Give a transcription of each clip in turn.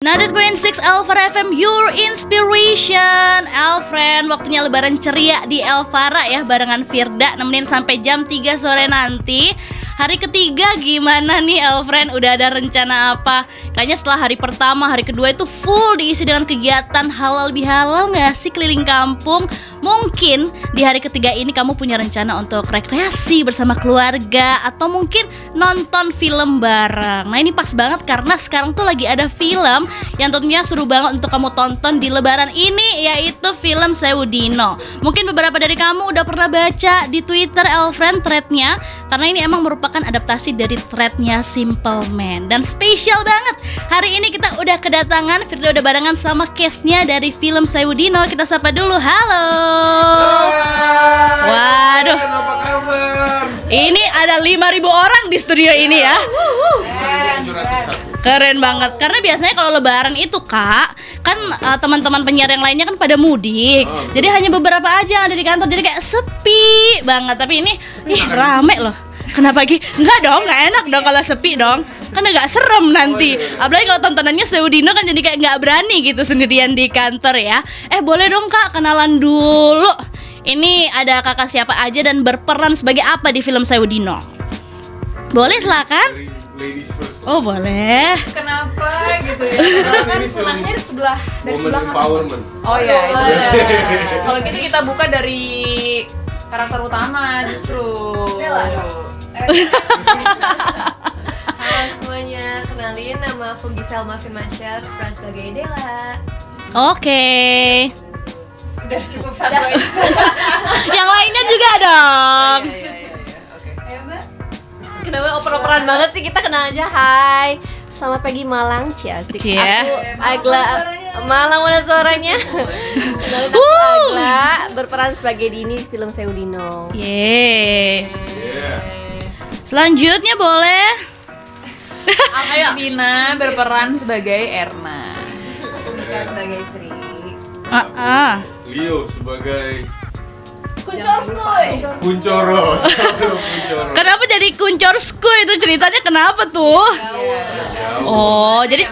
90.6 Elvara FM, your inspiration. Elfriend, waktunya lebaran ceria di Elvara ya, barengan Firda nemenin sampai jam 3 sore nanti. Hari ketiga gimana nih Elfriend? Udah ada rencana apa? Kayaknya setelah hari pertama, hari kedua itu full diisi dengan kegiatan halal bihalal gak sih keliling kampung? Mungkin di hari ketiga ini kamu punya rencana untuk rekreasi bersama keluarga, atau mungkin nonton film bareng. Nah ini pas banget karena sekarang tuh lagi ada film yang tentunya seru banget untuk kamu tonton di lebaran ini, yaitu film Sewu Dino. Mungkin beberapa dari kamu udah pernah baca di Twitter Elfriend threadnya, karena ini emang merupakan adaptasi dari threadnya Simple Man. Dan spesial banget, hari ini kita udah kedatangan, Firda udah barengan sama case-nya dari film Sewu Dino. Kita sapa dulu, halo. Waduh, apa kabar? ini ada 5.000 orang di studio ini ya. Keren banget, karena biasanya kalau lebaran itu kak, kan teman-teman penyiar yang lainnya kan pada mudik, jadi hanya beberapa aja yang ada di kantor, jadi kayak sepi banget. Tapi ini, rame loh. Kenapa Gi? Enggak dong, nggak enak dong kalau sepi dong. Kan agak serem nanti. Apalagi kalau tontonannya Sewu Dino kan jadi kayak nggak berani gitu sendirian di kantor ya. Boleh dong kak, kenalan dulu. Ini ada kakak siapa aja dan berperan sebagai apa di film Sewu Dino? Boleh silakan. Ladies first. Oh boleh. Kenapa gitu ya? Kan sebenarnya dari sebelah Empowerment. Oh iya, itu. Kalau gitu kita buka dari karakter utama justru. Halo semuanya, kenalin nama aku Giselma Firmansyah, berperan sebagai Dela. Oke. Udah cukup satu aja. Yang lainnya juga dong. Iya. Oke. Ayo Mbak. Kenapa oper-operan banget sih, kita kenal aja. Hai, selamat pagi Malang, Ciasik. Aku Agla Malang, mana suaranya? Kenalin aku Agla, berperan sebagai Dini di film Sewu Dino. Yeay. Selanjutnya boleh. Aku Bina berperan sebagai Erna. Sebagai Sri. Leo sebagai Kuncor Skuy. Kuncoro. Kenapa jadi Kuncor Skuy itu ceritanya kenapa tuh? Oh, jadi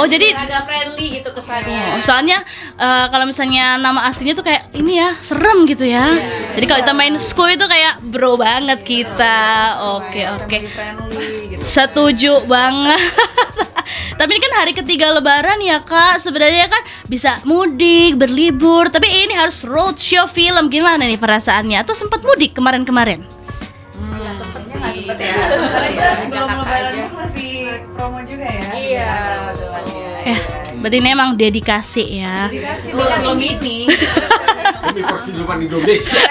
jadi agak friendly gitu kesannya. soalnya kalau misalnya nama aslinya tuh kayak ini ya, serem gitu ya. Jadi kalau kita main Skuy itu kayak bro banget kita. Oke. Friendly gitu. Setuju banget. Tapi ini kan hari ketiga lebaran ya kak, sebenarnya kan bisa mudik, berlibur, tapi ini harus roadshow film. Gimana nih perasaannya? Atau sempat mudik kemarin-kemarin? Nggak sempet ya. Sebelum lebaran pun masih promo juga ya. Iya. Berarti ini emang dedikasi ya. Dikasih banyak ini. Demi perfilman Indonesia.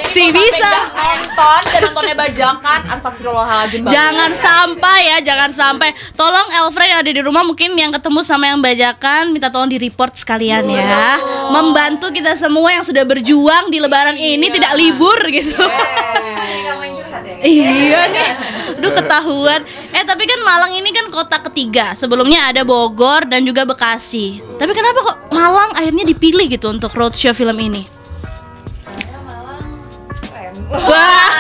Si bisa. Nonton dan nontonnya bajakan, astagfirullahaladzim. Jangan sampai. Tolong Elfriend yang ada di rumah, mungkin yang ketemu sama yang bajakan, minta tolong di report sekalian ya. Membantu kita semua yang sudah berjuang di lebaran ini tidak libur gitu. Kamu yang curhat ya? Iya nih, aduh ketahuan. Tapi kan Malang ini kan kota ketiga. Sebelumnya ada Bogor dan juga Bekasi. Tapi kenapa kok Malang akhirnya dipilih gitu untuk roadshow film ini? Wah.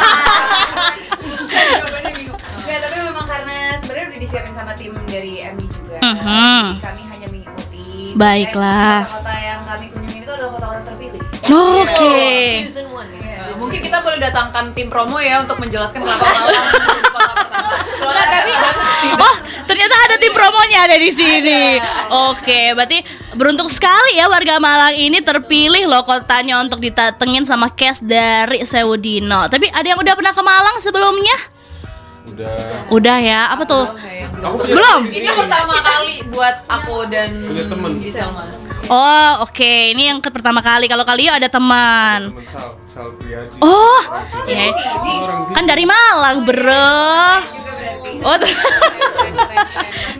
Jawabannya bingung. Nggak, tapi memang karena sebenarnya udah disiapin sama tim dari MD juga. Jadi kami hanya mengikuti. Baiklah. Kota-kota yang kami kunjungi itu adalah kota-kota terpilih. Oke. Season 1 ya. Mungkin kita boleh datangkan tim promo ya untuk menjelaskan kenapa Malang menjadi kota pertama. Soalnya tapi Oh, ternyata ada tim promonya ada di sini. Oke, berarti beruntung sekali ya warga Malang ini terpilih loh kotanya untuk ditatengin sama cast dari Sewu Dino. Tapi ada yang udah pernah ke Malang sebelumnya? Udah ya. Apa tuh? Belum. Ini pertama kali buat aku dan Punya temen. Giselma. Oh, oke. Ini yang pertama kali. Kalau Kalio ada teman. Temen Sal Priadi. Oh, ya. Kan dari Malang, bro. Oh,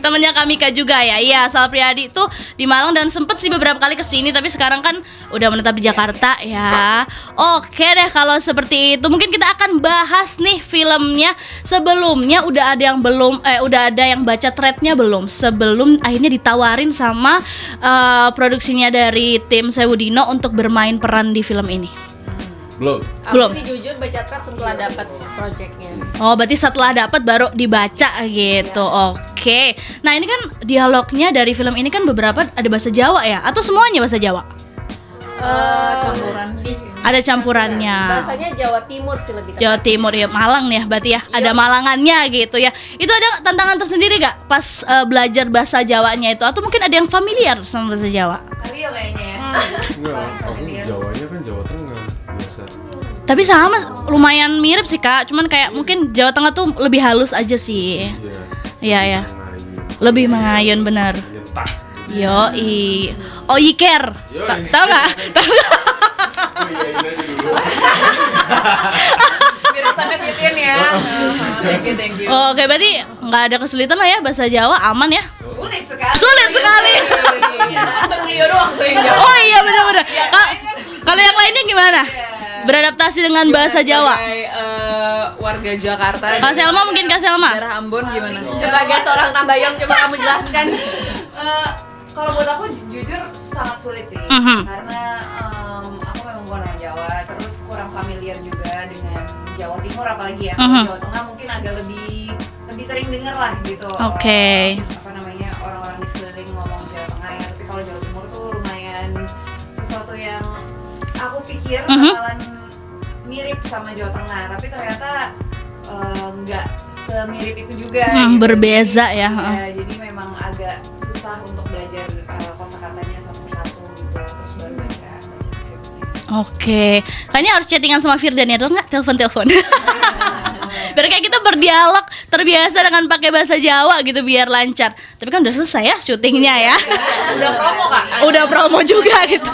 temennya Kamika juga ya. Iya, Sal Priadi itu di Malang dan sempet sih beberapa kali kesini, tapi sekarang kan udah menetap di Jakarta ya. Oke deh, kalau seperti itu mungkin kita akan bahas nih filmnya. Sebelumnya udah ada yang baca threadnya belum? Sebelum akhirnya ditawarin sama produksinya dari tim Sewu Dino untuk bermain peran di film ini. Belum. Belum. Aku sih jujur baca draft setelah dapat projectnya. Oh, berarti setelah dapat baru dibaca gitu. Oke. Nah, ini kan dialognya dari film ini kan beberapa ada bahasa Jawa ya? Atau semuanya bahasa Jawa? Campuran sih. Ada campurannya. Bahasanya Jawa Timur sih lebih tepat. Jawa Timur ya, Malang nih ya berarti ya. Ada Malangannya gitu ya. Itu ada tantangan tersendiri gak pas belajar bahasa Jawanya itu? Atau mungkin ada yang familiar sama bahasa Jawa? Rio kayaknya ya. Enggak, aku Jawanya kan Jawa Tengah biasa. Tapi sama, lumayan mirip sih Kak. Cuman kayak mungkin Jawa Tengah tuh lebih halus aja sih. Iya ya. Lebih mengayun benar. Nyetak. Yoi. Oh Yiker. Yoi. Tahu nggak? Tahu nggak? Oh iya, ini aja dulu. Biar pesannya fitin ya. Thank you. Oke, berarti nggak ada kesulitan lah ya bahasa Jawa, aman ya? Sulit sekali. Sulit sekali. Baru Leo doang tuh yang jawab. Oh iya benar-benar. Kalau yang lainnya gimana? Beradaptasi dengan bahasa Jawa. Sebagai warga Jakarta. Kak Selma mungkin Kak Selma. Daerah Ambon gimana? Sebagai seorang Tambayong coba kamu jelaskan. Kalau buat aku jujur sangat sulit sih, karena aku memang bukan orang Jawa, terus kurang familiar juga dengan Jawa Timur apalagi ya. Jawa Tengah mungkin agak lebih sering denger lah gitu. Oke. Apa namanya, orang-orang di sekeliling ngomong Jawa Tengah ya, tapi kalau Jawa Timur tuh lumayan sesuatu yang aku pikir bakalan mirip sama Jawa Tengah, tapi ternyata nggak semirip itu juga. Gitu. Berbeza ya. Jadi memang agak susah untuk belajar kosakatanya satu persatu gitu, terus baru baca skripnya. Oke, kayaknya harus chattingan sama Firdan ya dong, nggak? Telepon. Biar kayak kita berdialog terbiasa dengan pakai bahasa Jawa gitu biar lancar. Tapi kan udah selesai ya syutingnya ya. Udah promo Kak. Udah promo juga gitu.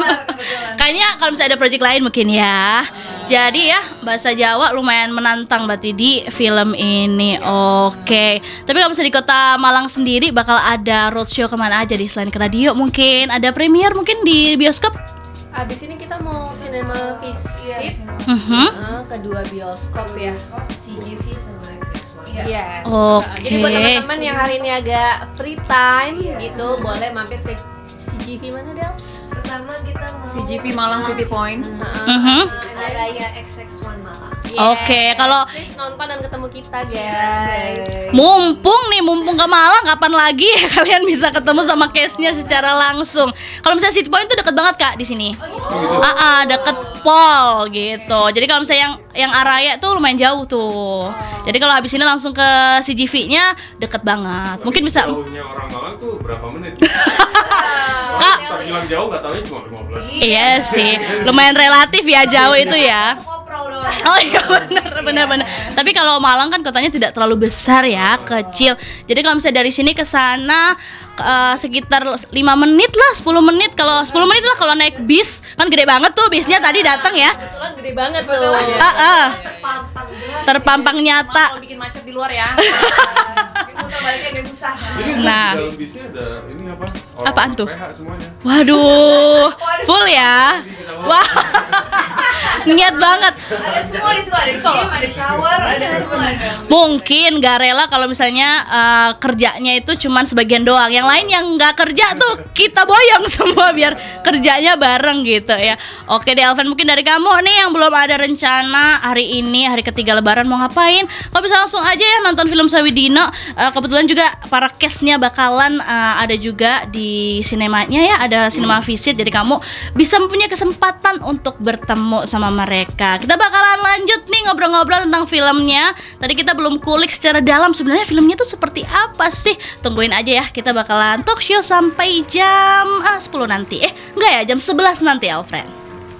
Kayaknya kalau misalnya ada project lain mungkin ya. Jadi ya bahasa Jawa lumayan menantang berarti di film ini. Oke. Tapi kalau misalnya di Kota Malang sendiri bakal ada roadshow kemana aja di selain ke radio mungkin ada premier mungkin di bioskop. Abis ini kita mau cinema visit kedua bioskop ya. CGV sama XX1. Iya. Oke. Jadi buat teman-teman yang hari ini agak free time gitu boleh mampir ke CGV mana Del? Pertama kita mau CGV Malang City Point. Raya XX1 Malang. Oke, kalau please nonton dan ketemu kita guys. mumpung ke Malang kapan lagi ya kalian bisa ketemu sama case-nya secara langsung. Kalau misalnya City Point itu deket banget Kak di sini. Deket Pol gitu. Jadi kalau misalnya yang Araya tuh lumayan jauh tuh. Jadi kalau habis ini langsung ke CGV-nya deket banget. Mungkin bisa. Jauhnya orang Malang tuh berapa menit? Kak, Tak bilang jauh nggak taunya cuma 15. iya sih, lumayan relatif ya jauh itu ya. Koprol doang. Oh iya benar. Tapi kalau Malang kan kotanya tidak terlalu besar ya, kecil. Jadi kalau misalnya dari sini ke sana sekitar 5 menit lah, 10 menit. Kalau 10 menit lah kalau naik bis. Kan gede banget tuh bisnya tadi datang ya. Kebetulan gede banget tuh. Terpampang nyata. Kalau bikin macet di luar ya. Muter baliknya agak susah. Ini Nah. di dalam bisnya ada ini apa? Apaan tuh? PH semuanya. Waduh, full ya. Wah, niat banget. Ada semua di situ, ada gym, ada shower, ada semua. Mungkin gak rela kalau misalnya kerjanya itu cuman sebagian doang. Yang lain yang gak kerja tuh kita boyong semua biar kerjanya bareng gitu ya. Oke deh Alvan, mungkin dari kamu nih yang belum ada rencana hari ini, hari ketiga lebaran mau ngapain? Kau bisa langsung aja ya nonton film Sawidino. Kebetulan juga para cast-nya bakalan ada juga di sinemanya ya, ada cinema visit. Jadi kamu bisa mempunyai kesempatan untuk bertemu sama mereka. Kita bakalan lanjut nih ngobrol-ngobrol tentang filmnya. Tadi kita belum kulik secara dalam sebenarnya filmnya tuh seperti apa sih. Tungguin aja ya, kita bakalan talk show sampai jam 10 nanti. Enggak ya, jam 11 nanti Alfred.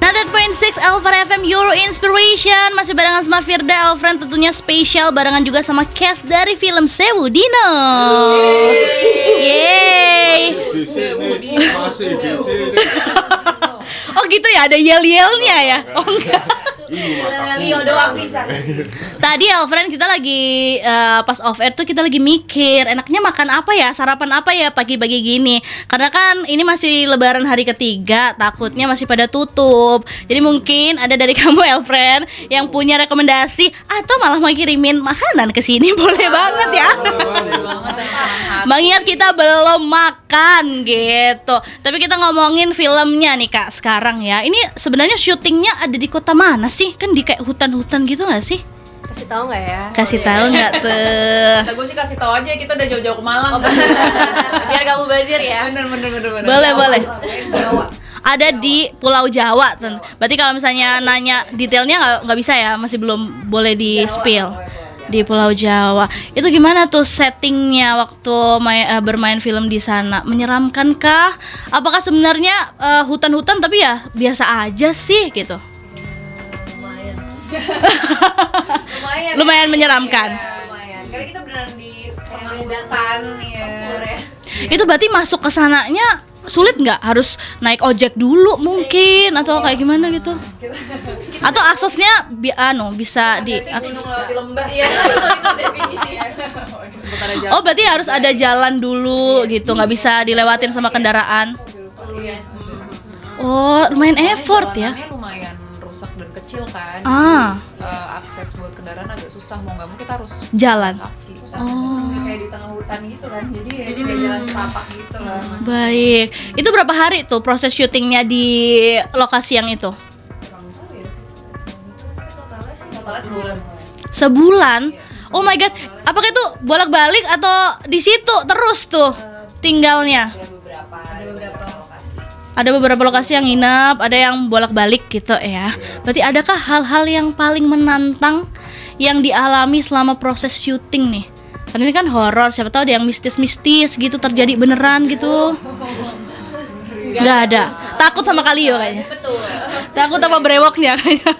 90.6 Elvara FM Euro Inspiration. Masih barengan sama Firda, Alfred tentunya spesial barengan juga sama cast dari film Sewudino. Yeay. Di sini masih di sini. Oh gitu ya, ada yel-yelnya ya? Oh enggak. Leo doang bisa. Tadi Alfred kita lagi pas off air tuh kita lagi mikir enaknya makan apa ya, sarapan apa ya pagi-pagi gini. Karena kan ini masih lebaran hari ketiga, takutnya masih pada tutup. Jadi mungkin ada dari kamu Alfred yang punya rekomendasi atau malah mau kirimin makanan ke sini boleh banget ya. Mengingat kita belum makan gitu. Tapi kita ngomongin filmnya nih Kak sekarang ya. Ini sebenarnya syutingnya ada di kota mana sih sih? Kan di kayak hutan-hutan gitu nggak sih? Kasih tahu nggak ya? Kasih tahu nggak tuh? Kata gue sih kasih tahu aja, kita udah jauh-jauh ke Malang. Biar kamu bazir ya. Bener. Boleh. Jawa. Ada di Pulau Jawa. Berarti kalau misalnya nanya detailnya nggak bisa ya, masih belum boleh di spill. Di Pulau Jawa. Itu gimana tuh settingnya waktu bermain film di sana? Menyeramkan kah? Apakah sebenarnya hutan-hutan tapi ya biasa aja sih gitu? Lumayan menyeramkan. Lumayan. Karena kita beneran di tengah hutan ya. Itu berarti masuk ke sananya sulit nggak? Harus naik ojek dulu mungkin atau kayak gimana gitu? Atau aksesnya bisa diakses? Gunung lewati lembah. Iya, itu definisinya. Oh berarti harus ada jalan dulu gitu, nggak bisa dilewatin sama kendaraan. Oh lumayan effort ya. Jalanannya lumayan rusak dan kecil kan. Akses buat kendaraan agak susah, mau nggak mau kita harus Jalan. kaki. Kayak di tengah hutan gitu kan. Jadi kayak jalan setapak gitu lah. Baik, itu berapa hari tuh proses syutingnya di lokasi yang itu? Totalnya sebulan. Sebulan? Oh my god, apakah itu bolak-balik atau di situ terus tuh tinggalnya? Ada beberapa lokasi yang nginep, ada yang bolak-balik gitu ya. Berarti adakah hal-hal yang paling menantang yang dialami selama proses syuting nih? Karena ini kan horor, siapa tahu ada yang mistis-mistis gitu terjadi beneran gitu. Nggak ada. Takut sama Kalio kayaknya. Betul. Takut sama brewoknya kayaknya.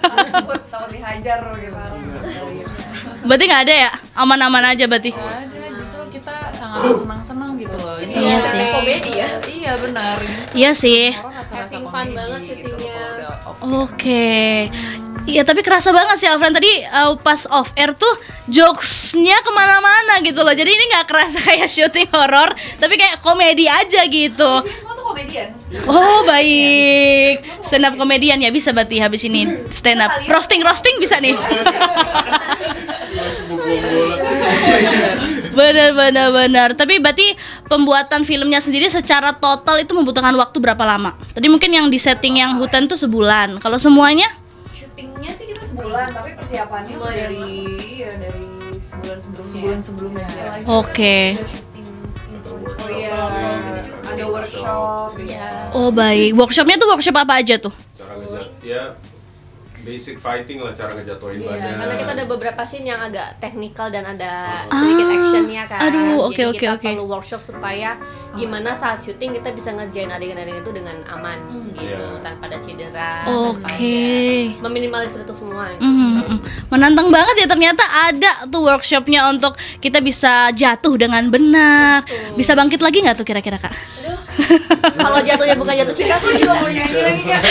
Takut dihajar gitu. Berarti nggak ada ya? Aman-aman aja berarti. Nggak ada, justru kita sangat senang-senang gitu loh. Ini Iya sih. Komedi ya. Iya benar. Iya sih. Horor rasa-rasa Having fun komedi banget gitu syutingnya. kalau udah off. Oke. Iya tapi kerasa banget sih Alfred tadi pas off air tuh jokesnya kemana-mana gitu loh. Jadi ini nggak kerasa kayak syuting horor, tapi kayak komedi aja gitu. Ini semua tuh komedian. Oh baik, stand up komedian ya bisa berarti habis ini stand up. Roasting bisa nih. Benar. Tapi berarti pembuatan filmnya sendiri secara total itu membutuhkan waktu berapa lama? Tadi mungkin yang di setting yang hutan tuh sebulan. Kalau semuanya? Syutingnya sih kita sebulan, tapi persiapannya tuh dari sebulan sebelumnya. Sebulan sebelumnya. Oke. Oh iya, ada workshop. Iya. Oh baik. Workshopnya tuh workshop apa aja tuh? Cara ya basic fighting lah, cara ngejatuhin badan. Karena kita ada beberapa scene yang agak teknikal dan ada sedikit actionnya kan. Aduh, oke, Jadi kita oke. perlu workshop supaya gimana saat syuting kita bisa ngerjain adegan-adegan itu dengan aman gitu, Iya. tanpa ada cedera, Oke. tanpa ada meminimalisir itu semua. Menantang banget ya, ternyata ada tuh workshopnya untuk kita bisa jatuh dengan benar. Bisa bangkit lagi nggak tuh kira-kira Kak? Kalau jatuhnya bukan jatuh cinta sih bisa. Mau nyanyi lagi Kak?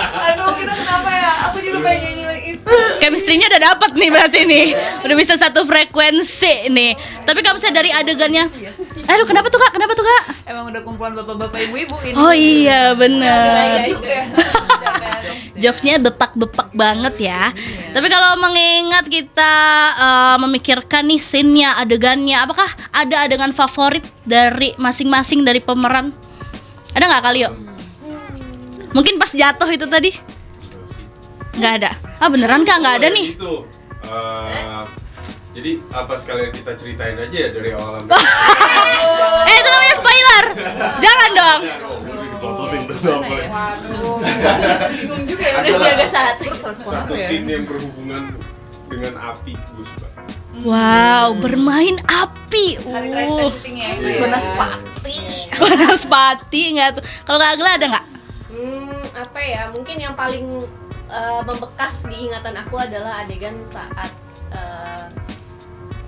Aduh, kita kenapa ya? Aku juga pengen nyanyi lagi. Chemistry-nya udah dapet nih berarti nih. Udah bisa satu frekuensi nih. Tapi kalau misalnya dari adegannya, aduh kenapa tuh Kak? Emang udah kumpulan bapak-bapak ibu-ibu ini. Oh iya bener. Ya. Jokesnya bepak-bepak banget ya. Tapi kalau mengingat kita memikirkan nih scene-nya, adegannya, apakah ada adegan favorit dari masing-masing dari pemeran? Ada nggak Kalio? Mungkin pas jatuh itu tadi? Nggak ada. Ah beneran Kak nggak ada nih. Itu, jadi apa sekalian kita ceritain aja ya dari awal sampai Itu namanya spoiler. Jangan dong. dipototin dong apa ya. Waduh. Bingung juga ya. Udah siaga satu. Terus respon Satu aku ya. scene yang berhubungan dengan api gue suka. Wow, bermain api. Hari terakhir kita syutingnya. Iya. Banaspati. Banaspati nggak tuh? Kalau Kak Agla ada nggak? Apa ya? Mungkin yang paling membekas di ingatan aku adalah adegan saat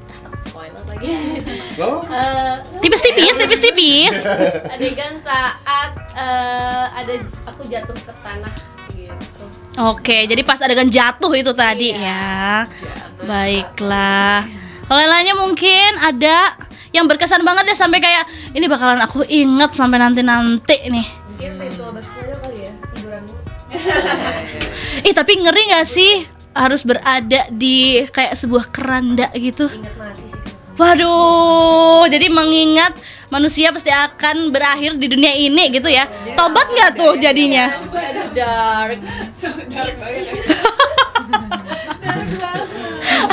takut spoiler lagi. Oh, Tipis-tipis. Adegan saat ada aku jatuh ke tanah gitu. Oke, jadi pas adegan jatuh itu tadi ya. Baiklah. Kalau yang lainnya mungkin ada yang berkesan banget ya sampai kayak ini bakalan aku inget sampai nanti nih. Mungkin ritual basah kali ya, tiduranmu. Tapi ngeri nggak sih harus berada di kayak sebuah keranda gitu? Ingat mati sih. Waduh, jadi mengingat manusia pasti akan berakhir di dunia ini gitu ya. Tobat nggak tuh jadinya? Aduh, dark.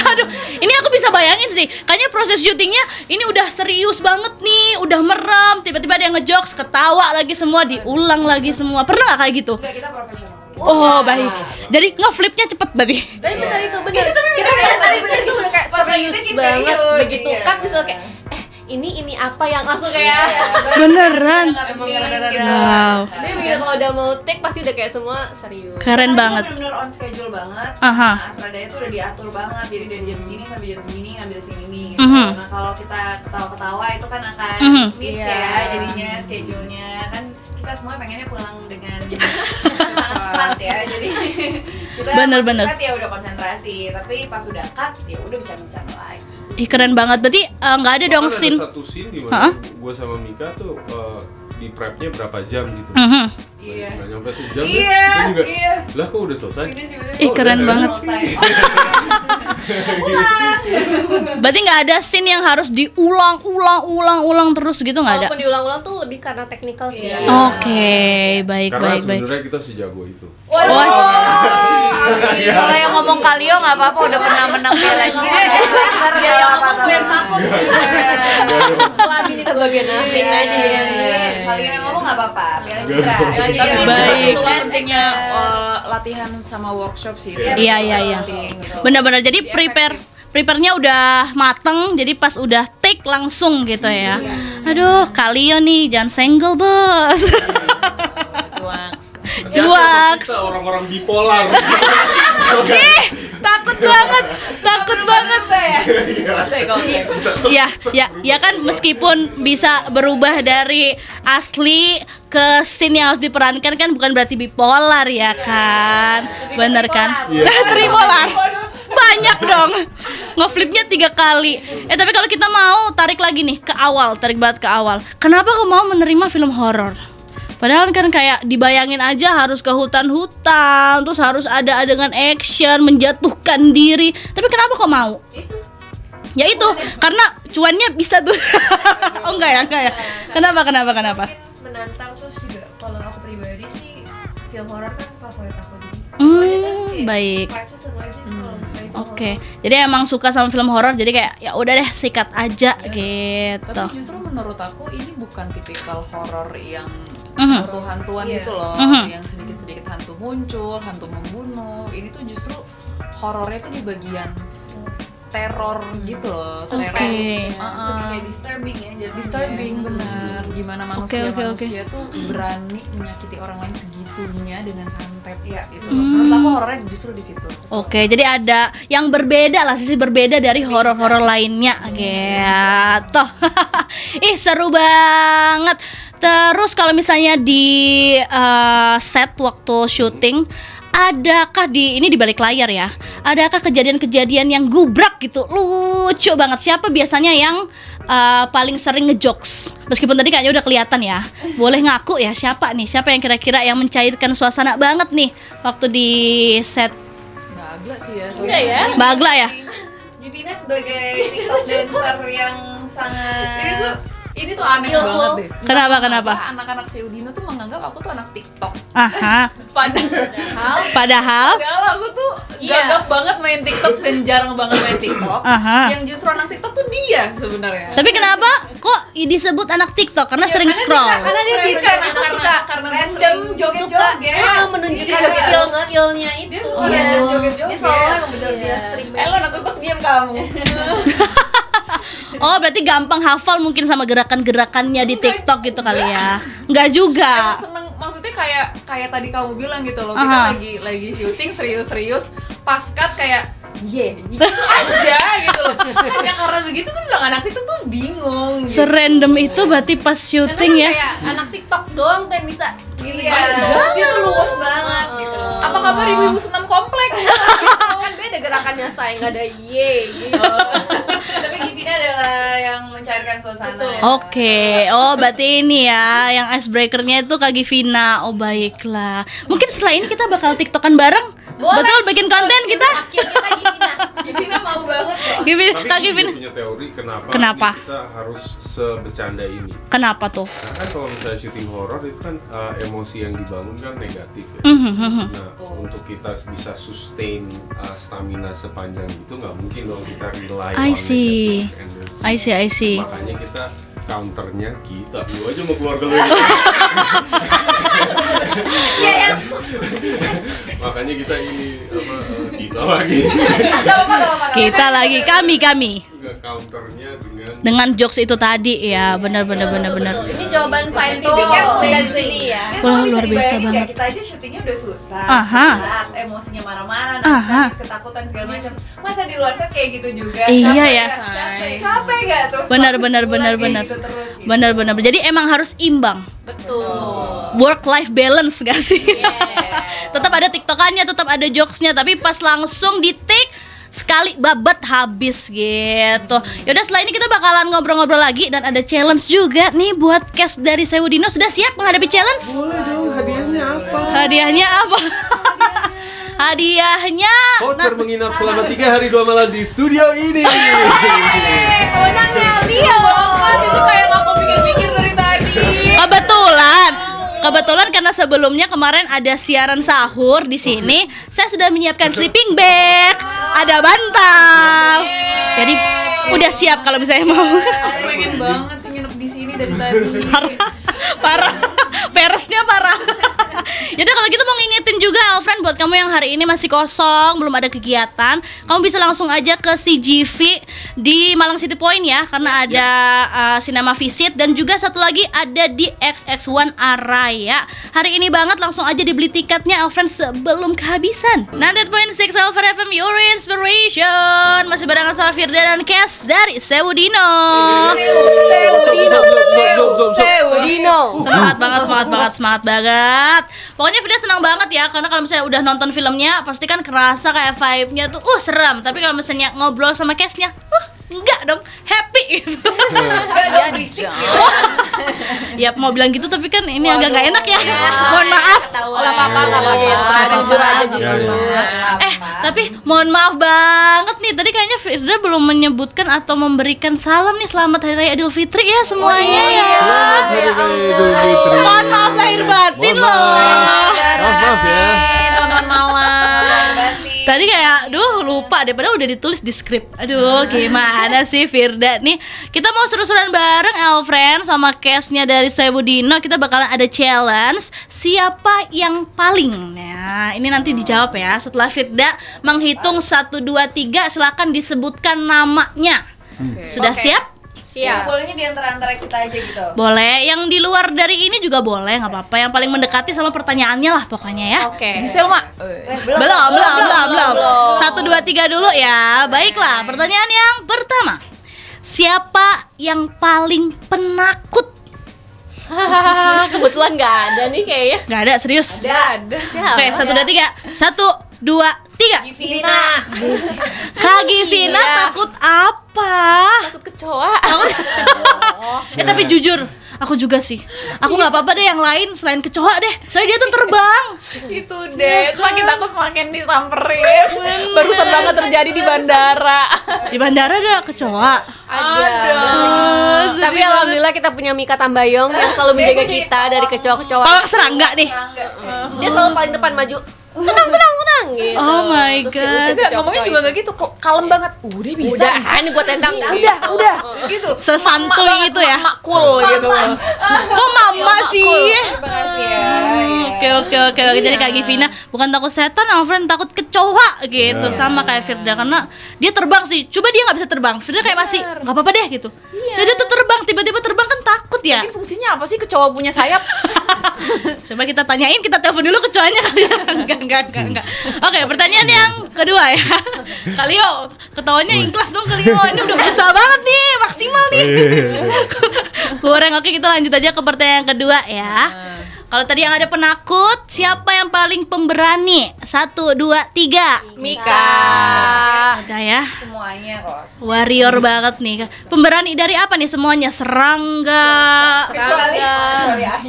Aduh, ini aku bisa bayangin sih. Kayaknya proses syutingnya ini udah serius banget nih, udah merem, tiba-tiba ada yang ngejokes, ketawa lagi semua, diulang lagi semua. Pernah nggak kayak gitu? Enggak, kita profesional. Oh, baik. Jadi ngeflipnya cepet berarti. Tapi benar itu, benar. Kita kayak tadi benar itu udah kayak Pas serius lagi banget. serius, Begitu iya. cut bisa kayak ini apa yang langsung kayak Beneran. emang beneran. Wow. Tapi begitu kalau udah mau take pasti udah kayak semua serius. Keren banget. Bener-bener on schedule banget. Aha. Nah, Sutradara tuh udah diatur banget. Jadi dari jam segini sampai jam segini ngambil scene ini gitu. Mhm. Nah, kalau kita ketawa-ketawa itu kan akan Mhm. miss Iya. ya jadinya schedule-nya. Kan kita semua pengennya pulang dengan sangat cepat ya. Jadi kita Bener-bener. masuk set ya udah konsentrasi, tapi pas udah cut ya udah bercanda-bercanda lagi. Ih, keren banget. Berarti nggak ada dong Bahkan scene. ada satu scene di Hah? mana gue sama Mika tuh di prepnya berapa jam gitu. Mhm. Iya. Nggak nyampe sejam Iya, ya. Dia juga, iya. lah kok udah selesai? Ih, keren udah, banget. Berarti nggak ada scene yang harus diulang terus gitu, nggak ada? Walaupun diulang-ulang tuh lebih karena teknikal sih. Iya. Oke, baik. Karena sebenarnya kita sejago itu. Wah, Kalau yang ngomong Kalio nggak apa-apa, udah pernah menang Piala Citra. Dia yang ngomong gue yang takut. Wah, ini itu bagian Amin aja. Kalian yang ngomong nggak apa-apa, Piala Citra. Tapi Baik. itu kan pentingnya latihan sama workshop sih. Iya, iya, iya. Penting, gitu. benar-benar. Jadi prepare-nya udah mateng, jadi pas udah take langsung gitu ya. Aduh, Kalio nih jangan senggol, Bos. Cuaks. Juaks. Kita orang-orang bipolar. Ih, takut banget. Ya kan meskipun bisa berubah dari asli ke scene yang harus diperankan kan bukan berarti bipolar ya kan. Bener kan? Iya. Tripolar. Banyak dong. Ngeflipnya 3 kali. Tapi kalau kita mau tarik lagi nih ke awal, tarik banget ke awal. Kenapa kau mau menerima film horor? Padahal kan kayak dibayangin aja harus ke hutan-hutan, terus harus ada adegan action, menjatuhkan diri. Tapi kenapa kok mau? Ya itu, karena cuannya bisa tuh. Oh enggak ya. Kenapa? Mungkin menantang, terus juga kalau aku pribadi sih film horor kan favorit aku jadi. Baik. Vibes-nya seru aja kalau dari film Oke. Jadi emang suka sama film horor, jadi kayak ya udah deh sikat aja gitu. Tapi justru menurut aku ini bukan tipikal horor yang Mhm. hantu-hantuan Iya. gitu loh, Mhm. yang sedikit-sedikit hantu muncul, hantu membunuh. Ini tuh justru horornya tuh di bagian teror gitu loh. Oke. Lebih kayak disturbing ya, jadi Disturbing bener. Gimana manusia Oke. manusia tuh berani menyakiti orang lain segitunya dengan santet Iya. gitu loh. Menurut aku horornya justru di situ. Oke, jadi ada yang berbeda lah, sisi berbeda dari horor-horor lainnya gitu. Ih, seru banget. Terus kalau misalnya di set waktu syuting, adakah ini di balik layar ya? Adakah kejadian-kejadian yang gubrak gitu? Lucu banget. Siapa biasanya yang paling sering ngejokes? Meskipun tadi kayaknya udah kelihatan ya. Boleh ngaku ya siapa nih? Siapa yang kira-kira yang mencairkan suasana banget nih waktu di set? Nggak agak sih ya. Enggak ya? Mbak Agla ya? Divina sebagai TikTok dancer yang sangat Ini tuh aneh Skillful. banget deh. Kenapa? Anak-anak Seudino tuh menganggap aku tuh anak TikTok. Aha. Padahal Padahal aku tuh Iya. gagap banget main TikTok dan jarang banget main TikTok. Aha. Yang justru anak TikTok tuh dia sebenarnya. Tapi kenapa kok disebut anak TikTok? Karena sering scroll. Karena dia bisa Karena itu suka random suka joget-joget. menunjukkan Iya. skillnya itu. Dia suka random joget-joget. Dia soalnya emang bener dia sering Lo anak TikTok diam kamu. Oh, berarti gampang hafal mungkin sama gerakan-gerakannya di TikTok gitu kali ya. Enggak juga. Emang seneng, maksudnya kayak tadi kamu bilang gitu loh. Aha. Kita lagi syuting serius-serius, pas cut kayak gitu aja gitu loh. Hanya karena begitu kan bilang anak TikTok tuh bingung gitu. Serandom itu berarti pas syuting ya. Kayak anak TikTok doang tuh yang bisa Iya, Banget. dia tuh luwes banget gitu. Apa kabar ibu-ibu senam komplek? kan beda gerakannya saya nggak ada gitu. Tapi Divina adalah yang mencairkan suasana. Betul. ya. Oke, oh berarti ini ya yang icebreakernya itu Kak Givina. Oh baiklah. Mungkin setelah ini kita bakal tiktokan bareng. Boleh. Betul, bikin konten kita. Wakil kita Gimina. Givina mau banget loh. Kak Tapi Givin, punya teori kenapa, Kenapa? kita harus sebercanda ini. kenapa tuh? Karena kan kalau misalnya syuting horor itu kan emosi yang dibangun kan negatif ya. Nah, untuk kita bisa sustain stamina sepanjang itu nggak mungkin dong kita rely I on see. negative energy. I see. Makanya kita counternya kita. Lu aja mau keluarga lu. Makanya kita ini kita lagi. Gak apa-apa. Kita lagi kami. Nggak counternya Dengan jokes itu tadi ya, benar. Ini jawaban saintifik Betul. yang dari sini ya. Ya, Wah, soalnya bisa luar biasa dibayangin nggak, banget. kita aja syutingnya udah susah. Aha. Saat emosinya marah-marah, Aha. nangis, ketakutan segala macam. Masa di luar set kayak gitu juga? Iya Capek ya. nggak? Capek nggak tuh? Benar. Gitu terus, gitu. Benar. Jadi emang harus imbang. Betul. Work life balance gak sih? Yes. Tetap ada tiktokannya, tetap ada jokesnya, tapi pas langsung di take sekali babat habis gitu. Yaudah, setelah ini kita bakalan ngobrol-ngobrol lagi dan ada challenge juga nih buat cast dari Sewudino. Sudah siap menghadapi challenge? boleh dong, hadiahnya apa? Hadiahnya apa? Hadiahnya Voucher menginap selama 3 hari 2 malam di studio ini. Menangnya Leo. Itu kayak gak aku pikir-pikir dari tadi. Kebetulan karena sebelumnya kemarin ada siaran sahur di sini, saya sudah menyiapkan sleeping bag, ada bantal. Jadi udah siap kalau misalnya mau. Aku pengen banget sih nginep di sini dari tadi. Parah. Peresnya parah. Yaudah, kalau gitu mau ngingetin juga Alfred buat kamu yang hari ini masih kosong, belum ada kegiatan, kamu bisa langsung aja ke CGV di Malang City Point ya, karena ada Cinema Visit dan juga satu lagi ada di XX1 Araya. Hari ini banget langsung aja dibeli tiketnya Alfred sebelum kehabisan. 98.6 Alfred FM Your Inspiration. Masih barengan sama Firda dan Kes dari Sewudino. Sewudino. Semangat banget. Pokoknya Frida senang banget ya, karena kalau misalnya udah nonton filmnya pasti kan kerasa kayak vibe-nya tuh seram. Tapi kalau misalnya ngobrol sama cast-nya, enggak dong, happy gitu. Gak berisik. Ya mau bilang gitu tapi kan ini agak gak enak ya. Mohon maaf. Gak apa-apa. Jujur aja. Tapi mohon maaf banget nih, tadi kayaknya Firda belum menyebutkan atau memberikan salam nih selamat Hari Raya Idul Fitri ya semuanya ya. Mohon maaf lahir batin loh. Maaf ya. Selamat malam. Tadi kayak, lupa deh, padahal udah ditulis di skrip. Gimana sih Firda nih. Kita mau seru-seruan bareng Alfred sama cast-nya dari Sewudino. Kita bakalan ada challenge siapa yang paling. Nah, ini nanti dijawab ya. Setelah Firda menghitung 1, 2, 3, silakan disebutkan namanya. Sudah siap? Ya, bolehnya di antara kita aja gitu. Boleh, yang di luar dari ini juga boleh, nggak apa-apa. Yang paling mendekati sama pertanyaannya lah pokoknya ya. Oke. Di Selma. Belum. 1, 2, 3 dulu ya. Baiklah, pertanyaan yang pertama. Siapa yang paling penakut? Kebetulan nggak ada nih kayaknya. Gak ada, serius. Ada. Siapa? Oke, 1, 2, 3. 1, 2, 3. Givina. Kak Givina takut apa? Takut kecoa. Tapi jujur, aku juga sih. Aku nggak apa-apa deh yang lain selain kecoa deh. Soalnya dia tuh terbang. Itu deh. Semakin takut semakin disamperin. Barusan banget terjadi di bandara. Di bandara ada kecoa. Ada. Tapi alhamdulillah kita punya Mika Tambayong yang selalu menjaga kita dari kecoa-kecoa. Pawang serangga nih. Dia selalu paling depan maju. Tenang gitu. Oh my Terus diusir God. Enggak, kecoa-kecoa ngomongnya juga gak gitu, kok kalem banget. Udah bisa. Udah, ini gua tendang. Udah. Gitu. Sesantuy itu ya. Mak cool gitu. Kok mama sih? Terima kasih ya. Oke. Jadi Kak Givina bukan takut setan, Alfred takut kecoa gitu. Sama kayak Firda, karena dia terbang sih. Coba dia nggak bisa terbang, Firda kayak masih nggak apa-apa deh gitu. Jadi dia tuh terbang, tiba-tiba terbang kan takut ya. Mungkin fungsinya apa sih kecoa punya sayap? Coba kita tanyain, kita telepon dulu kecoanya kali ya. Enggak. Oke, pertanyaan yang kedua ya. Kak Leo, ketawanya ikhlas dong Kak Leo. Ini udah berusaha banget nih, maksimal nih. Kurang. Oke, kita lanjut aja ke pertanyaan yang kedua ya. Kalau tadi yang ada penakut, siapa yang paling pemberani? 1, 2, 3. Mika. Ada ya. Semuanya kok. Warrior banget nih. Pemberani dari apa nih semuanya? Serangga. Kecuali Serangga. ayam.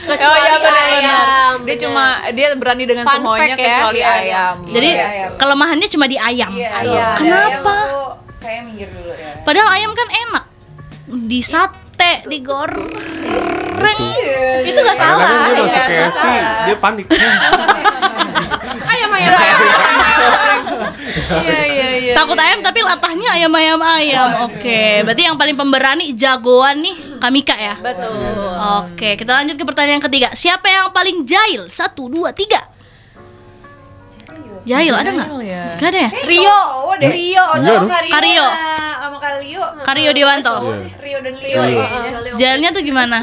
Kecuali ayam. Dia berani dengan Fun semuanya fact ya. kecuali Iya, ayam. Jadi Ayam. kelemahannya cuma di ayam. Iya, Ayam. Kenapa? Ayam tuh kayak minggir dulu ya. Padahal ayam kan enak. Di sate, digoreng. Itu gak salah. Kadang-kadang dia Nggak masuk KFC, salah. dia panik. Ayam. Iya. Takut ayam tapi latahnya ayam. Oke, berarti yang paling pemberani jagoan nih Kamika ya. Betul. Oke, kita lanjut ke pertanyaan ketiga. Siapa yang paling jahil? 1, 2, 3. Jahil ada nggak? ya. Gak ada ya? Rio, cowok deh. Rio. Enggak, Kario. Sama Kalio. Kario Dewanto. Iya. Rio dan Leo Iya. kayaknya. Jahilnya tuh gimana?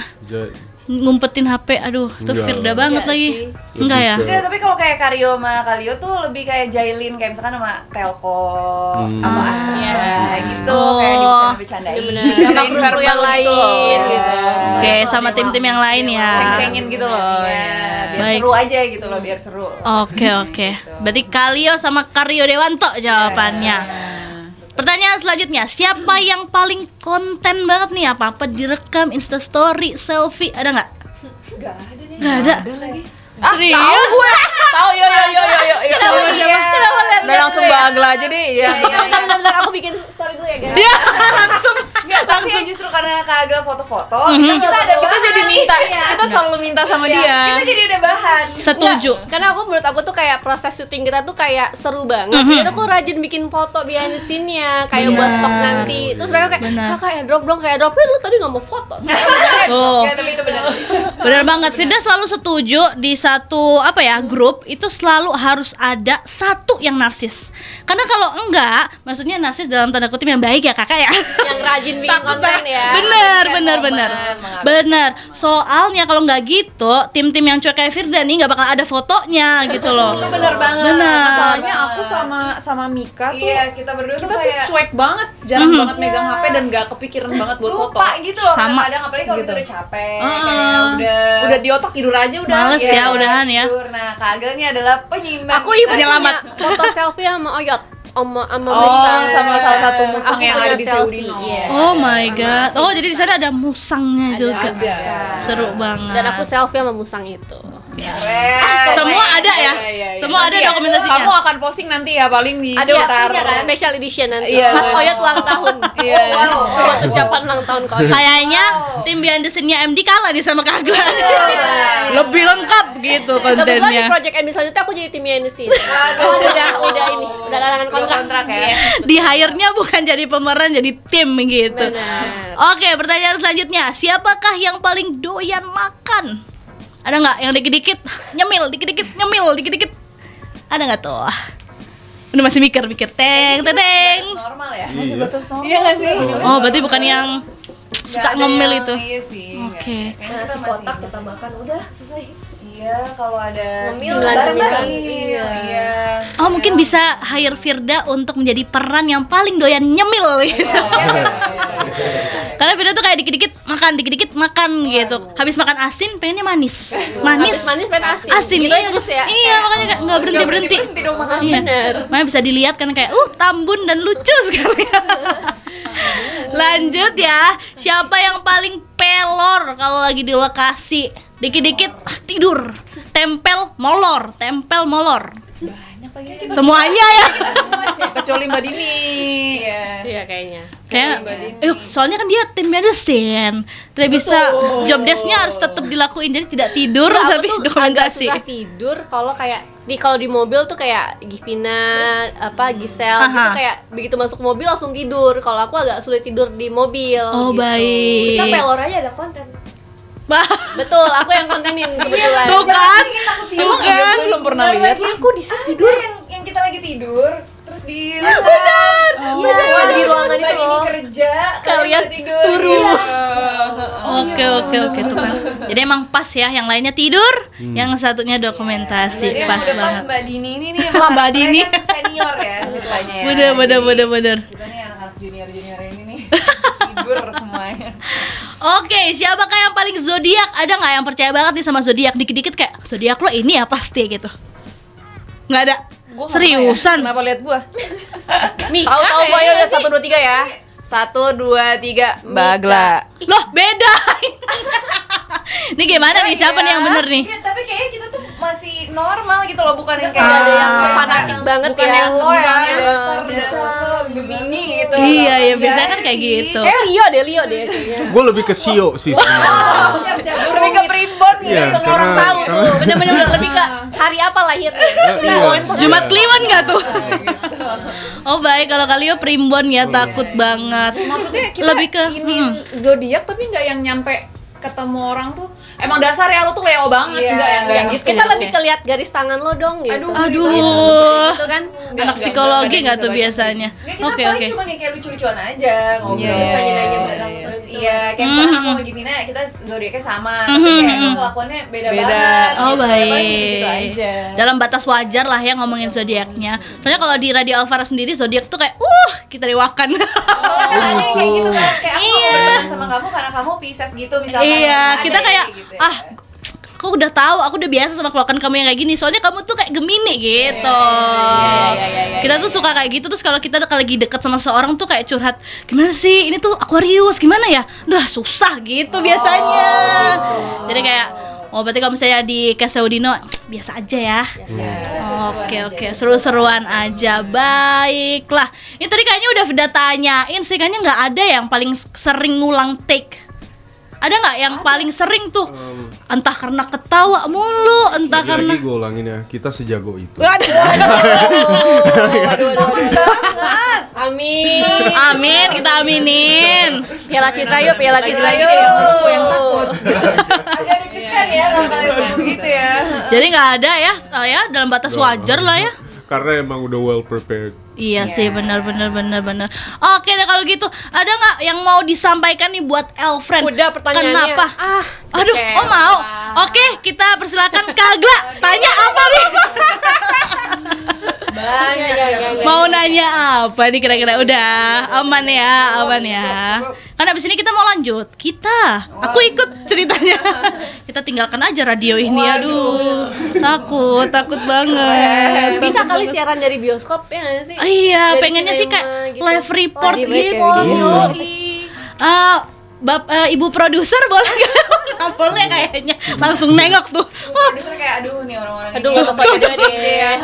Ngumpetin HP, aduh, tuh Enggak. Firda banget Enggak lagi. sih. Enggak ya? Enggak, tapi kalau kayak Kario sama Kalio tuh lebih kayak jailin kayak misalkan sama Telkom atau Astra gitu, Oh. kayak dibicarain. Benar. Bercandain Sama verbal kru yang gitu loh. lain gitu. Oke, sama tim-tim yang lain ya. Ceng-cengin gitu loh. Iya, biar Baik. seru aja gitu loh, biar seru. Oke. Berarti Kalio sama Kario Dewanto jawabannya. Pertanyaan selanjutnya, siapa yang paling konten banget nih? Apa-apa direkam, Instastory, selfie, ada nggak? Enggak ada nih. Nggak ada. lagi. Serius? Tahu gue. Tahu yo. Udah langsung bagel aja deh. Iya. Bentar, aku bikin story dulu ya guys. Ya, langsung. Enggak, tapi ya justru karena Kak Agel foto-foto, kita ada Kita bahan. jadi minta. Iya. Kita selalu minta sama Iya, dia. kita jadi ada bahan. Setuju. Enggak, karena menurut aku tuh kayak proses syuting kita tuh kayak seru banget. Kita tuh rajin bikin foto behind the scene-nya, kayak buat stok nanti. Terus mereka kayak, Benar. "Kakak airdrop dong, kayak airdrop lu tadi nggak mau foto." Oh. Enggak, tapi itu benar. Benar banget, Firda selalu setuju di satu grup itu selalu harus ada satu yang narsis. Karena kalau enggak, maksudnya narsis dalam tanda kutip yang baik ya kakak ya. Yang rajin bikin konten ya. Bener. Soalnya kalau nggak gitu, tim-tim yang cuek kayak Firda nih nggak bakal ada fotonya gitu loh. Itu benar banget. Benar. Masalahnya aku sama Mika tuh Iya, kita berdua kita tuh tuh kayak cuek banget, jarang banget megang HP dan gak kepikiran banget buat foto. lupa gitu loh. Sama. Kadang apalagi kalau Gitu. kita udah capek, kayak Udah di otak tidur aja udah. Males Iya, ya, udahan ya. tidur. Nah, Kak Agel ini adalah penyimbang. Aku ibu Penyelamat. punya foto selfie sama Oyot. Sama Oh, Musang. sama salah satu musang Aku yang punya ada di selfie, Seudino. iya. Oh my god. Oh, jadi di sana ada musangnya juga. ada. Seru banget. Dan aku selfie sama Musang itu. Keren. Semua ada ya? Iya. Semua ada Nanti ya, dokumentasinya. Kamu akan posting nanti ya paling di Ada sekitar waktunya kan? Special edition nanti. Iya. Mas Oyot ulang tahun. Iya. Buat ucapan ulang tahun ke Oyot. Kayaknya tim behind the scene-nya MD kalah nih sama Kak Agla. Lebih lengkap gitu Kebetulan di kontennya. project MD selanjutnya aku jadi timnya di sini. Udah larangan kontrak ya. Di hire-nya bukan jadi pemeran, jadi tim gitu. Benar. Oke, pertanyaan selanjutnya, siapakah yang paling doyan makan? Ada nggak yang dikit-dikit nyemil, dikit-dikit nyemil, dikit-dikit? Ada nggak tuh? Udah masih mikir, teng. Normal ya. Iya. Iya nggak sih? Oh, berarti bukan yang suka Nggak ada ngemil yang- itu. Iya sih. nggak Oke. ada. Kayaknya Nasi kita kotak masih- kita makan udah selesai. Iya, kalau ada Ngemil bareng-bareng. bareng-bareng. Iya. Oh, mungkin bisa hire Firda untuk menjadi peran yang paling doyan nyemil gitu. Karena Firda tuh kayak dikit-dikit makan gitu. Habis makan asin pengennya manis. Manis. Manis pengen asin. Asin Gitu iya, terus ya. Iya, makanya kayak nggak berhenti. dong makan. Iya. Bener. Makanya bisa dilihat kan kayak tambun dan lucu sekali. Lanjut ya. Siapa yang paling pelor kalau lagi di lokasi? Dikit-dikit tidur. Tempel molor. banyak lagi. Semuanya ya. Kecuali Mbak Dini. Iya. Iya kayaknya. Kayak soalnya kan dia tim medicine. Tidak bisa job desk-nya harus tetap dilakuin. Jadi tidak tidur Enggak, aku tapi tuh agak dokumentasi. susah tidur kalau kayak kalau di mobil tuh kayak Givina, Gisel Aha. gitu kayak begitu masuk mobil langsung tidur. Kalau aku agak sulit tidur di mobil. Oh, gitu. baik. Kita pelor aja ada konten. Bah, Betul, aku yang kontenin kebetulan. tuh kan. Tuh Emang iya, kan. gue belum pernah lihat. Aku di saat tidur yang kita lagi tidur terus di Iya, di ruangan itu Mbak Dini loh. kerja, Kalian pada tidur. Iya. Oke tuh kan. Jadi emang pas ya, yang lainnya tidur, yang satunya dokumentasi. Jadi Pas emang udah pas banget. Mbak Dini ini nih. Mbak Dini. Kan senior ya ceritanya ya. Bener. Kita nih anak-anak junior ini nih tidur semuanya. Oke, siapakah yang paling zodiak? Ada nggak yang percaya banget nih sama zodiak? Dikit-dikit kayak zodiak lo ini ya pasti gitu. Nggak ada. Gua nggak Seriusan? tahu ya. Kenapa lihat gua? Nih, Tahu gue ya udah 1 2 3 ya. 1 2 3 Bagla. Loh, beda. Ini gimana nih? Siapa nih yang bener nih? Iya, tapi kayaknya kita tuh masih normal gitu loh, bukan yang kayak ada yang kayak fanatik banget bukan ya. yang lo ya, Misalnya, dasar Gemini gitu. Iya, iya, Enggak biasanya kan kayak sih. gitu. Kayak Leo deh kayaknya. Gue lebih ke Sio sih sebenarnya. Lebih ke primbon gitu, Iya, semua orang karena- tahu tuh. Bener-bener lebih ke hari apa lahirnya. Iya. Jumat Kliwon nggak tuh? Oh baik, kalau Kalio primbon ya, takut banget. Maksudnya kita Lebih ke ini zodiak tapi nggak yang nyampe ketemu orang tuh. Emang dasar ya lo tuh Leo banget, Iya, enggak yang gitu. Kita lebih ke lihat garis tangan lo dong gitu. Aduh. Itu kan Anak psikologi nggak tuh biasanya? Nggak, kita Oke, paling oke. cuma yang kayak lucu-lucuan aja, ngobrol, Iya, terus nanya-nanya iya, bareng, iya. terus iya, kayak misalnya aku sama Gimina, kita zodiaknya sama, tapi kayak kelakuannya beda Beda. banget. Oh gitu. baik. Paling gitu aja. Dalam batas wajar lah ya ngomongin zodiaknya. Soalnya kalau di Radio Alvara sendiri zodiak tuh kayak kita dewakan. Soalnya kan ada yang kayak gitu kan, kayak aku Iya. mau berteman sama kamu karena kamu Pisces gitu misalnya. Iya, Ada kita yang kayak gitu ya. aku udah tahu, aku udah biasa sama kelakuan kamu yang kayak gini. Soalnya kamu tuh kayak Gemini gitu. Kita tuh suka kayak gitu. Terus kalau kita lagi deket sama seorang tuh kayak curhat, gimana sih? Ini tuh Aquarius, gimana ya? Udah susah gitu biasanya. Jadi kayak berarti kalau misalnya di Kasaudino biasa aja ya. Oke, seru-seruan aja. Baiklah. Ini tadi kayaknya udah tanyain sih, kayaknya nggak ada yang paling sering ngulang take. Ada nggak yang paling sering tuh? Entah karena ketawa mulu, entah karena Lagi-lagi gue ulangin ya, kita sejago itu. Amin. Amin, kita aminin. Piala Citra yuk, Piala Citra Lagi-lagi yuk. deh, aku yang takut. Agak deg-degan ya kalau kalian ngomong gitu ya. Jadi nggak ada ya, ya dalam batas wajar lah ya. Karena emang udah well prepared. Iya sih, benar. Oke deh kalau gitu, ada nggak yang mau disampaikan nih buat Elfriend? Udah pertanyaannya. Kenapa? Aduh, kecewa. oh mau. Oke, kita persilakan Kak Agla. Tanya apa nih? Mau nanya apa nih kira-kira? Udah aman ya. Kan abis ini kita mau lanjut. Aku ikut ceritanya. Kita tinggalkan aja radio ini. Aduh, takut banget. Bisa kali siaran dari bioskop ya nggak sih? Iya, Jadi pengennya sih cinema kayak gitu. live report Live gitu. report, Ibu produser boleh nggak? Nggak boleh kayaknya. Langsung nengok tuh. Produser kayak aduh nih orang-orang Aduh, ini. sosok juga deh.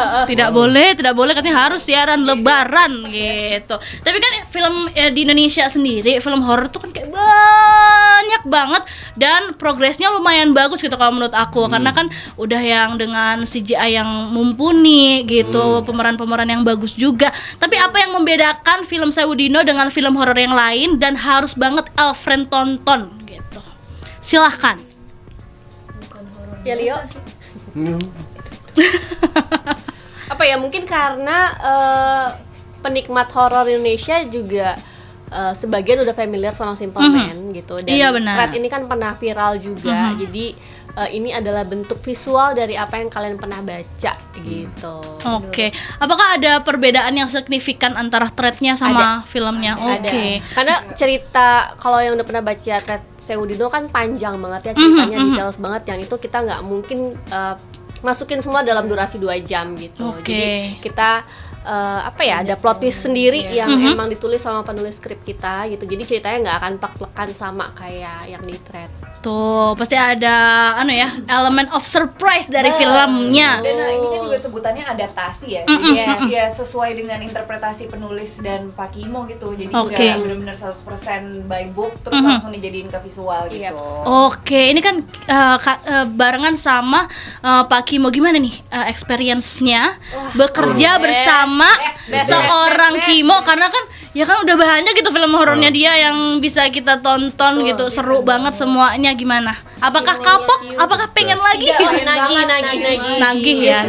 Tidak boleh katanya harus siaran lebaran gitu. Tapi kan film di Indonesia sendiri film horor tuh kan kayak banyak banget dan progresnya lumayan bagus gitu kalau menurut aku karena kan udah yang dengan CGI yang mumpuni gitu, pemeran-pemeran yang bagus juga. Tapi apa yang membedakan film Sewudino dengan film horor yang lain dan harus banget Elfriend tonton gitu. Silahkan. Ya Leo. Apa ya, mungkin karena penikmat horor Indonesia juga sebagian udah familiar sama Simple Man gitu. Dan Iya, benar. thread ini kan pernah viral juga. Jadi ini adalah bentuk visual dari apa yang kalian pernah baca gitu. Oke. Apakah ada perbedaan yang signifikan antara threadnya sama filmnya? Ada. Oke. Karena cerita, kalau yang udah pernah baca thread Sewudino kan panjang banget ya ceritanya, details banget, yang itu kita nggak mungkin masukin semua dalam durasi 2 jam gitu. Oke. Jadi kita ada plot twist sendiri yang emang ditulis sama penulis skrip kita gitu. Jadi ceritanya nggak akan plek-plekan sama kayak yang di thread. Tuh, pasti ada elemen of surprise dari filmnya. Dan ini kan juga sebutannya adaptasi ya. Jadi ya sesuai dengan interpretasi penulis dan Pak Kimo gitu. Jadi Oke. nggak benar-benar 100% by book terus langsung dijadiin ke visual gitu. Oke, ini kan barengan sama Pak Kimo. Gimana nih experience-nya bekerja bersama seorang Kimo, karena kan ya kan udah banyak gitu film horornya dia yang bisa kita tonton gitu, seru banget semuanya. Gimana? Apakah kapok? Apakah pengen lagi? Nagih ya.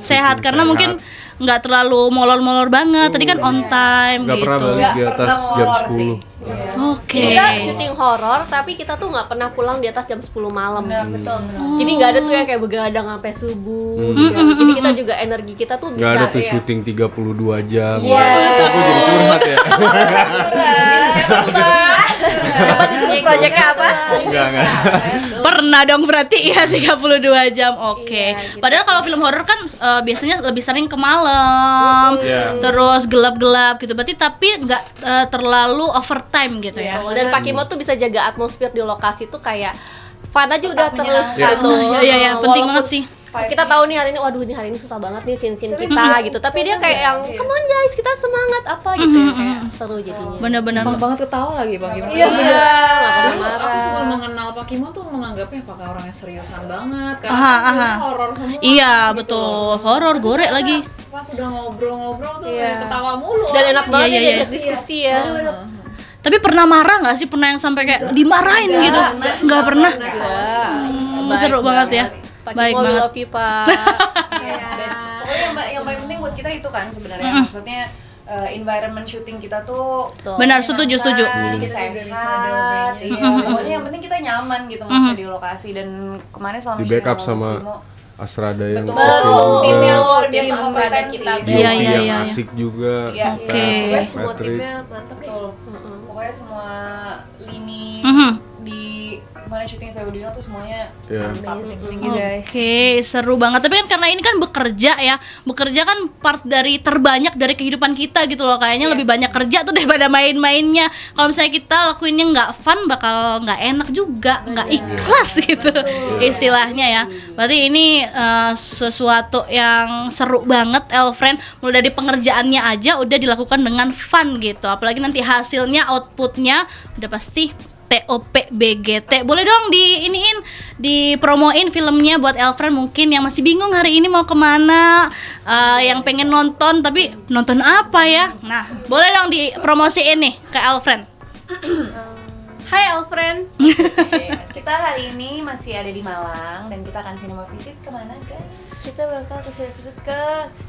Sehat karena mungkin nggak terlalu molor-molor banget. Tadi kan on time Nggak gitu. pernah balik di atas Nggak jam molor sih. 10. Oke. Kita syuting horor tapi kita tuh nggak pernah pulang di atas jam 10 malam. Betul. Jadi nggak ada tuh yang kayak begadang sampai subuh gitu. Jadi kita juga energi kita tuh bisa Nggak ada tuh ya. syuting 32 jam. Iya. Aku jadi curhat ya. Coba disebut proyeknya apa? Enggak. Pernah dong berarti ya 32 jam. Oke. Iya, gitu. Padahal kalau film horor kan biasanya lebih sering ke malam. Iya. Terus gelap-gelap gitu. Berarti tapi nggak terlalu overtime gitu ya. Dan Pak Kimo tuh bisa jaga atmosfer di lokasi tuh kayak fun aja udah Tetap terus menyenangkan. gitu. Iya, penting Walaupun banget sih. kita tahu nih hari ini, waduh ini hari ini susah banget nih scene kita gitu. Tapi dia kayak yang, come on guys, kita semangat apa gitu ya, kayak seru jadinya. Bener-bener. Gampang banget ketawa lagi Pak Kimo. Iya bener. Nggak pernah Dulu aku marah. sebelum mengenal Pak Kimo tuh menganggapnya pakai orang yang seriusan banget karena Aha, kan aha. filmnya horor semua. Iya, gitu. betul. Horor gorek lagi. Pas udah ngobrol-ngobrol tuh Iya. kayak ketawa mulu. Dan enak banget Iya, ya iya, diajak iya. diskusi ya. Tapi pernah marah nggak sih? Pernah yang sampai kayak dimarahin gitu? Nggak pernah. Seru banget ya. Pak Baik Kimo, we banget. love you, Pak. Pokoknya yang paling penting buat kita itu kan sebenarnya maksudnya environment syuting kita tuh Benar, setuju. jadi Kita juga bisa ada sehat, OB-nya. iya. Pokoknya yang penting kita nyaman gitu maksudnya di lokasi dan kemarin selama Di syuting backup sama sama Mas Bimo, Asrada yang betul, oke tim juga. yang luar biasa Tim kompeten badan sih. kita. Iya, Yofi iya, yang iya. asik juga. Iya. Oke. Pokoknya semua Patrick. timnya mantep deh. Betul. Pokoknya semua lini di kemarin syuting saya Udino tuh semuanya Iya. mantap. Oke, seru banget. Tapi kan karena ini kan bekerja ya. Bekerja kan part dari terbanyak dari kehidupan kita gitu loh. Kayaknya lebih banyak kerja tuh daripada main-mainnya. Kalau misalnya kita lakuinnya nggak fun, bakal nggak enak juga, nggak ikhlas gitu istilahnya ya. Berarti ini sesuatu yang seru banget, Elfriend. Mulai dari pengerjaannya aja udah dilakukan dengan fun gitu. Apalagi nanti hasilnya, outputnya udah pasti TOP BGT. Boleh dong dipromoin filmnya buat Elfriend mungkin yang masih bingung hari ini mau kemana, yang pengen nonton tapi nonton apa ya. Nah, boleh dong dipromosiin nih ke Elfriend. Hai Elfriend. Kita hari ini masih ada di Malang dan kita akan cinema visit kemana guys? Kita bakal ke episode ke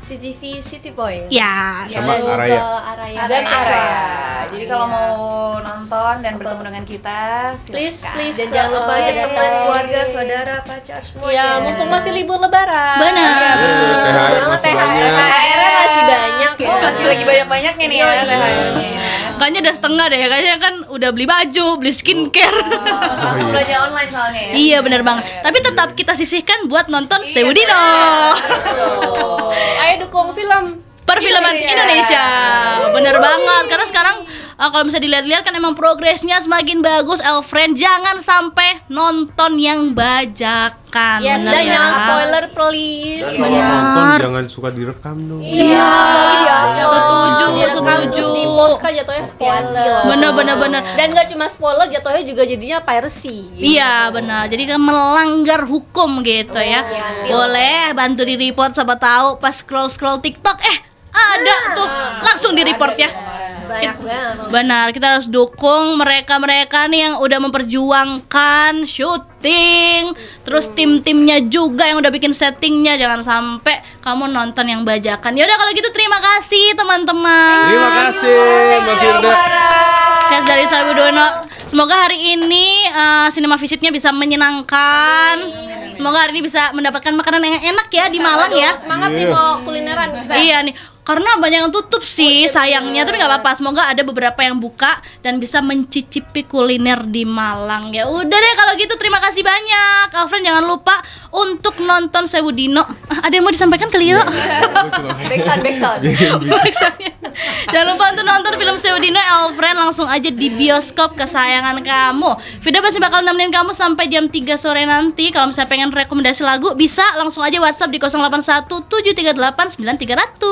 CGV City Point. Ya, Sama Mau Araya. ke Araya. Dan Maxwell. area. Jadi kalau Iya. mau nonton dan bertemu dengan kita, Please, silakan. please. Dan jangan lupa ajak Iya. teman, keluarga, saudara, pacar semua. Ya, mumpung masih libur lebaran. Benar. Iya, betul. THR Seru banget masih THR. banyak. THR-nya masih banyak ya. Oh, masih lagi banyak-banyaknya nih ya Iya. THR-nya ya. kayaknya udah setengah deh. Kayaknya kan udah beli baju, beli skincare. Langsung belanja online soalnya ya. Iya benar banget. Tapi tetap kita sisihkan buat nonton Sewudino. Ayo dukung film. Perfilman Indonesia. Bener banget. Karena sekarang kalau bisa dilihat-lihat kan emang progresnya semakin bagus, Elfriend. Jangan sampai nonton yang bajakan. Yes, bener dan ya? jangan spoiler please. Dan kalau nonton jangan suka direkam dong. Iya. Setuju, Direkam setuju. terus di post kan jatuhnya spoiler. Bener. Dan gak cuma spoiler, jatuhnya juga jadinya piracy. Iya benar, jadi kan melanggar hukum gitu ya. Boleh bantu di report, siapa tahu pas scroll TikTok ada tuh langsung di report ya. Banyak banget. Benar, kita harus dukung mereka-mereka nih yang udah memperjuangkan syuting, terus tim-timnya juga yang udah bikin settingnya. Jangan sampai kamu nonton yang bajakan. Ya udah kalau gitu terima kasih teman-teman. Terima kasih Mbak Firda. Tes dari Sawidono. Semoga hari ini Cinema Visitnya bisa menyenangkan. Semoga hari ini bisa mendapatkan makanan yang enak ya di Malang ya. Semangat nih mau kulineran kita. Iya nih, karena banyak yang tutup sih sayangnya, tapi nggak apa-apa. Semoga ada beberapa yang buka dan bisa mencicipi kuliner di Malang. Ya udah deh kalau gitu, terima kasih banyak, Alfred. Jangan lupa untuk nonton Sewudino. Ada yang mau disampaikan ke Leo? Backsound. Maksudnya. Jangan lupa untuk nonton film Sewudino, Alfred. Langsung aja di bioskop kesayangan kamu. Vida pasti bakal nemenin kamu sampai jam 3 sore nanti. Kalau misalnya pengen rekomendasi lagu, bisa langsung aja WhatsApp di 081 738 9300.